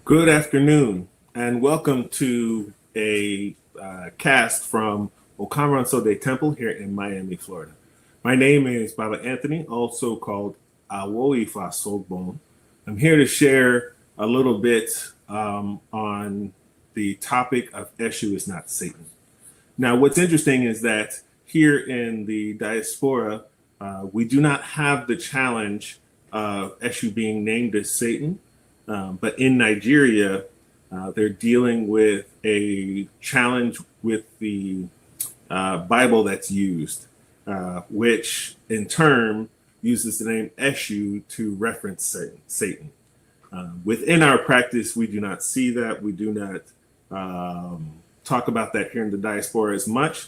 Good afternoon, and welcome to a cast from Okamaran Temple here in Miami, Florida. My name is Baba Anthony, also called Awoifa Sogbon. I'm here to share a little bit on the topic of Esu Is Not Satan. Now, what's interesting is that here in the diaspora, we do not have the challenge of Eshu being named as Satan. But in Nigeria, they're dealing with a challenge with the Bible that's used, which in turn uses the name Eshu to reference Satan. Within our practice, we do not see that. We do not talk about that here in the diaspora as much.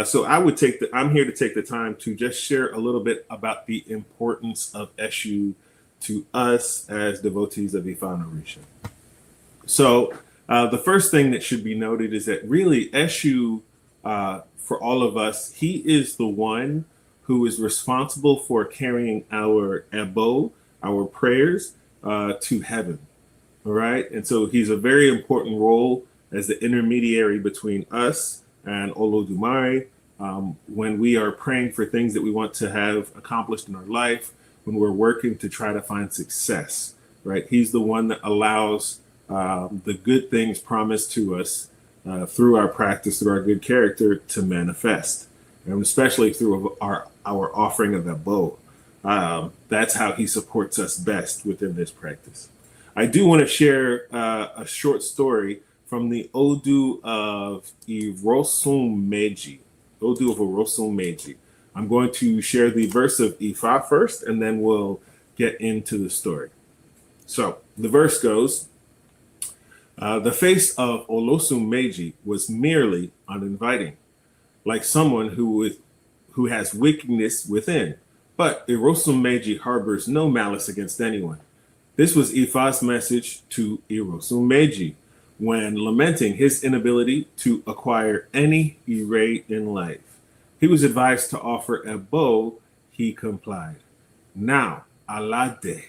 So I'm here to take the time to just share a little bit about the importance of Eshu to us as devotees of Ifa Orisha. So the first thing that should be noted is that really Eshu, for all of us, he is the one who is responsible for carrying our ebo, our prayers, to heaven. All right. And so he's a very important role as the intermediary between us and Olodumare when we are praying for things that we want to have accomplished in our life, when we're working to try to find success, right? He's the one that allows the good things promised to us through our practice, through our good character to manifest, and especially through our offering of ebo. That's how he supports us best within this practice. I do want to share a short story from the Odu of Irosum Meiji. Odu of Irosum Meiji. I'm going to share the verse of Ifa first, and then we'll get into the story. So the verse goes, the face of Olosum Meiji was merely uninviting, like someone who has wickedness within. But Irosum Meiji harbors no malice against anyone. This was Ifa's message to Irosum Meiji when lamenting his inability to acquire any ire in life. He was advised to offer ebo. He complied. Now, Alade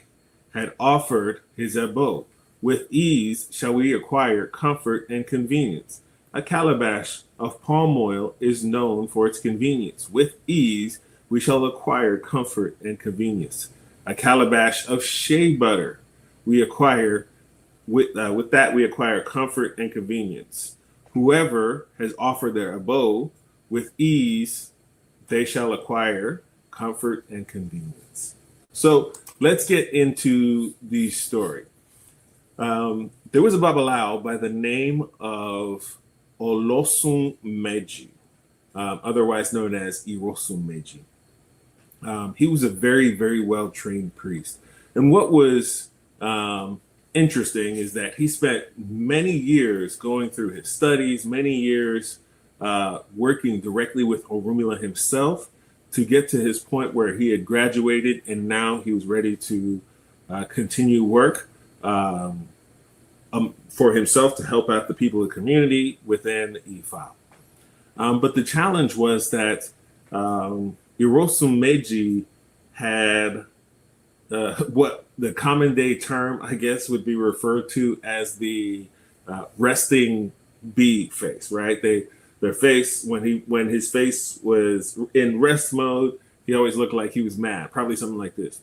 had offered his ebo. With ease shall we acquire comfort and convenience. A calabash of palm oil is known for its convenience. With ease we shall acquire comfort and convenience. A calabash of shea butter we acquire. With that we acquire comfort and convenience. Whoever has offered their ebo, with ease they shall acquire comfort and convenience. So let's get into the story. There was a Babalao by the name of Olosum Meiji, otherwise known as Irosum Meiji. He was a very, very well-trained priest. And what was interesting is that he spent many years going through his studies, many years working directly with Orunmila himself to get to his point where he had graduated, and now he was ready to continue work for himself to help out the people of the community within Ifa. But the challenge was that Irosum Meiji had what the common day term, I guess, would be referred to as the resting bee face, right? Their face, when his face was in rest mode, he always looked like he was mad, probably something like this.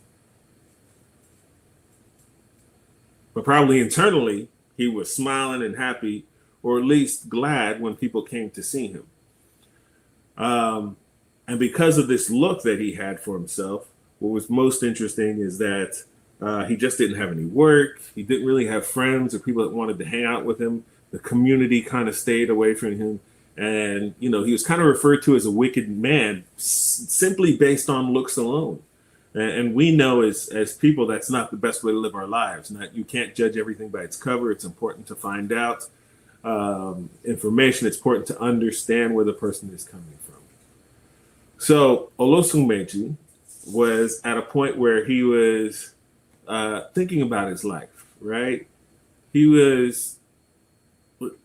But probably internally, he was smiling and happy, or at least glad when people came to see him. And because of this look that he had for himself, what was most interesting is that he just didn't have any work. He didn't really have friends or people that wanted to hang out with him. The community kind of stayed away from him. And, he was kind of referred to as a wicked man simply based on looks alone. And we know as people, that's not the best way to live our lives. You can't judge everything by its cover. It's important to find out information. It's important to understand where the person is coming from. So Olosum Meiji was at a point where he was thinking about his life, right? He was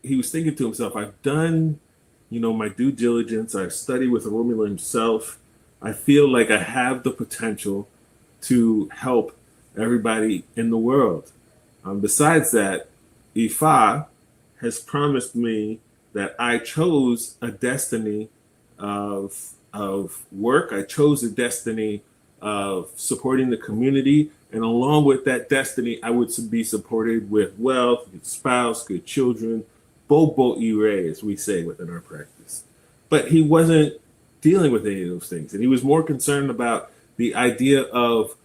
thinking to himself, I've done, my due diligence. I've studied with Orunmila himself. I feel like I have the potential to help everybody in the world. Besides that, Ifa has promised me that I chose a destiny of work. I chose a destiny of supporting the community. And along with that destiny, I would be supported with wealth, good spouse, good children, bobo ire, as we say within our practice. But he wasn't dealing with any of those things. And he was more concerned about the idea of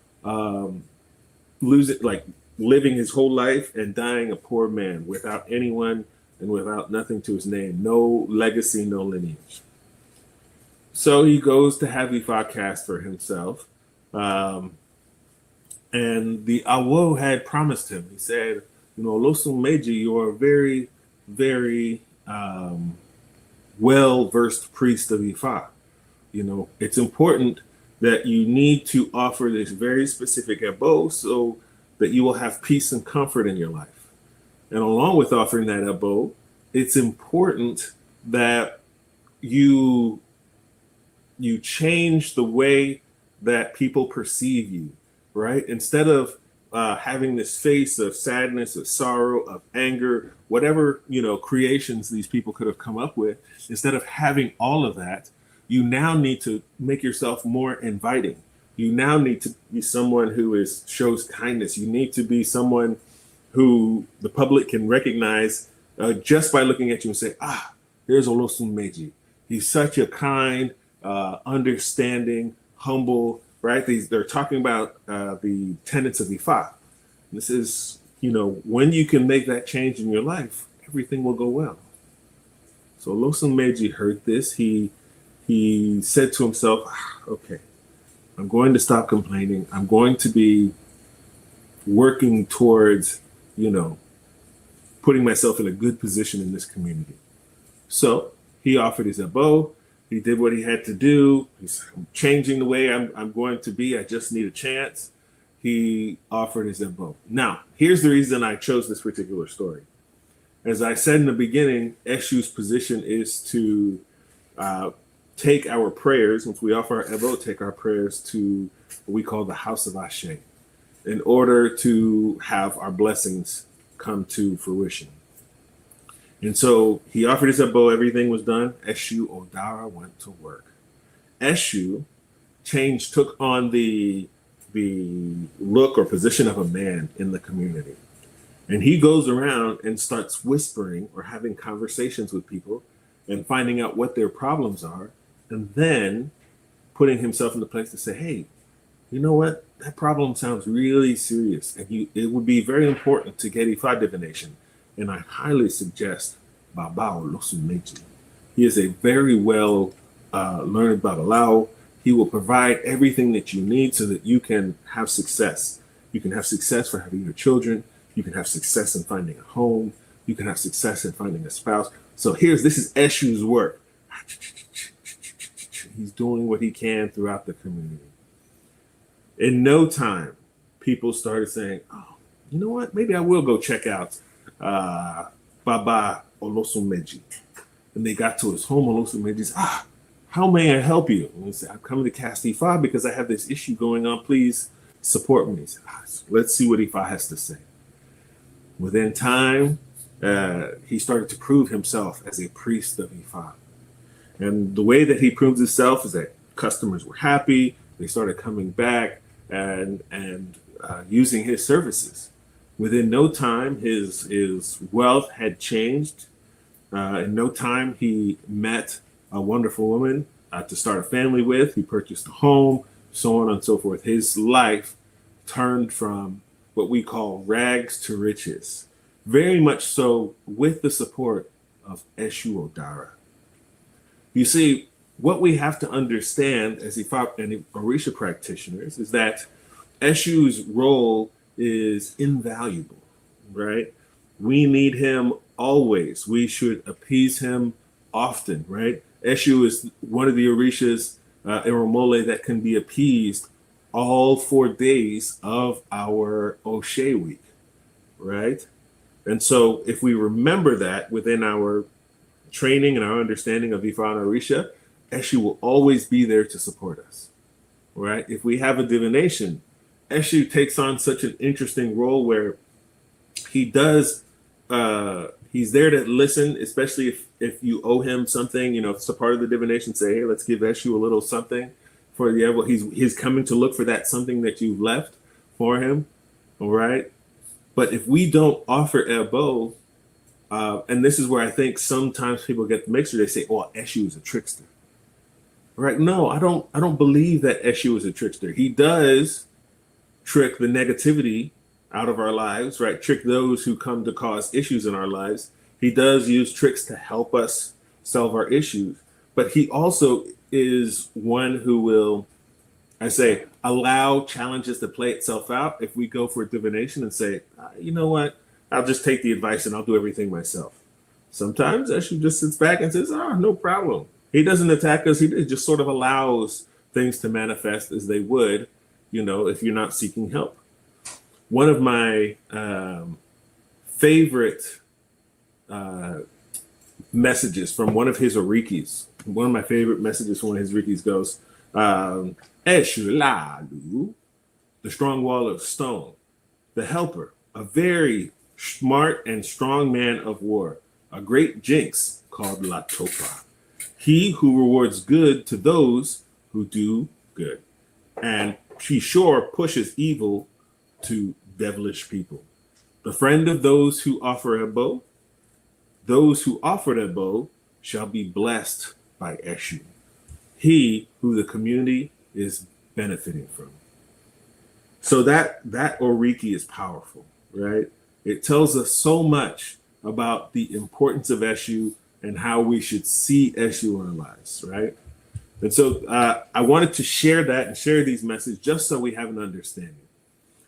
losing, like living his whole life and dying a poor man without anyone and without nothing to his name, no legacy, no lineage. So he goes to have Ifa cast for himself. And the Awo had promised him, he said, Losun Meiji, you are a very, very well-versed priest of Ifa. It's important that you need to offer this very specific abo so that you will have peace and comfort in your life. And along with offering that abo, it's important that you change the way that people perceive you, right? Instead of having this face of sadness, of sorrow, of anger, whatever, creations these people could have come up with, instead of having all of that, you now need to make yourself more inviting. You now need to be someone who shows kindness. You need to be someone who the public can recognize just by looking at you and say, here's Olosun Meiji. He's such a kind, understanding, humble, right? They're talking about the tenets of Ifa. This is, when you can make that change in your life, everything will go well. So Olosun Meiji heard this. He said to himself, okay, I'm going to stop complaining. I'm going to be working towards, putting myself in a good position in this community. So he offered his abo. He did what he had to do. He's changing the way I'm going to be. I just need a chance. He offered his abo. Now, here's the reason I chose this particular story. As I said in the beginning, Eshu's position is to take our prayers, once we offer our ebo, take our prayers to what we call the House of Ashe, in order to have our blessings come to fruition. And so he offered his ebo, everything was done. Esu Odara went to work. Esu took on the look or position of a man in the community. And he goes around and starts whispering or having conversations with people and finding out what their problems are, and then putting himself in the place to say, hey, you know what? That problem sounds really serious. And it would be very important to get Ifa divination. And I highly suggest Babao Losun Meiji. He is a very well learned Babalawo. He will provide everything that you need so that you can have success. You can have success for having your children. You can have success in finding a home. You can have success in finding a spouse. So this is Eshu's work. He's doing what he can throughout the community. In no time, people started saying, oh, you know what? Maybe I will go check out Baba Olosun Meiji. And they got to his home. Olosun Meiji's, how may I help you? And he said, I'm coming to cast Ifa because I have this issue going on. Please support me. He said, let's see what Ifa has to say. Within time, he started to prove himself as a priest of Ifa. And the way that he proved himself is that customers were happy. They started coming back and using his services. Within no time, his wealth had changed. In no time, he met a wonderful woman to start a family with. He purchased a home, so on and so forth. His life turned from what we call rags to riches. Very much so with the support of Esu Odara. You see, what we have to understand as Ifa and Orisha practitioners is that Eshu's role is invaluable, right? We need him always. We should appease him often, right? Esu is one of the Orishas in Romole that can be appeased all 4 days of our Oshe week, right? And so if we remember that within our training and our understanding of Ifa and Orisha, Esu will always be there to support us, right? If we have a divination, Esu takes on such an interesting role where he does he's there to listen, especially if you owe him something. If it's a part of the divination, say, hey, let's give Esu a little something for the evil. He's coming to look for that something that you've left for him. All right. But if we don't offer Ebo, and this is where I think sometimes people get the mixture, they say, oh, Esu is a trickster. Right? No, I don't believe that Esu is a trickster. He does trick the negativity out of our lives, right? Trick those who come to cause issues in our lives. He does use tricks to help us solve our issues, but he also is one who will, I say, allow challenges to play itself out if we go for divination and say, you know what, I'll just take the advice and I'll do everything myself. Sometimes Esu just sits back and says, no problem. He doesn't attack us. He just sort of allows things to manifest as they would, if you're not seeking help. One of my favorite messages from one of his orikis, goes, Esu Laalu, the strong wall of stone, the helper, a very smart and strong man of war, a great jinx called Latopa. He who rewards good to those who do good. And she sure pushes evil to devilish people. The friend of those who offer Ebo, those who offer Ebo shall be blessed by Esu, he who the community is benefiting from. So that oriki is powerful, right? It tells us so much about the importance of Esu and how we should see Esu in our lives, right? And so I wanted to share that and share these messages just so we have an understanding.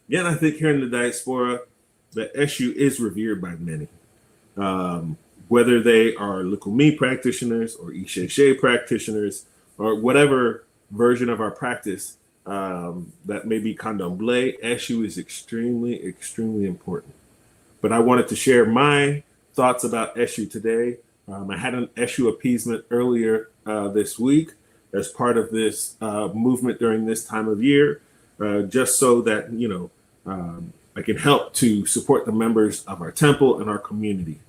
Again, I think here in the diaspora, that Esu is revered by many, whether they are Lukumi practitioners or Isheshe practitioners or whatever version of our practice that may be candomblé. Esu is extremely, extremely important. But I wanted to share my thoughts about Esu today. I had an Esu appeasement earlier this week as part of this movement during this time of year, just so that, I can help to support the members of our temple and our community.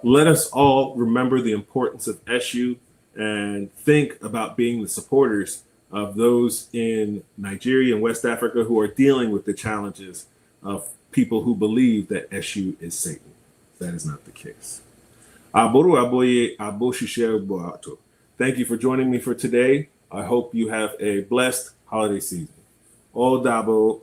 Let us all remember the importance of Esu and think about being the supporters of those in Nigeria and West Africa who are dealing with the challenges of people who believe that Esu is Satan. That is not the case. Thank you for joining me for today. I hope you have a blessed holiday season. All Dabo.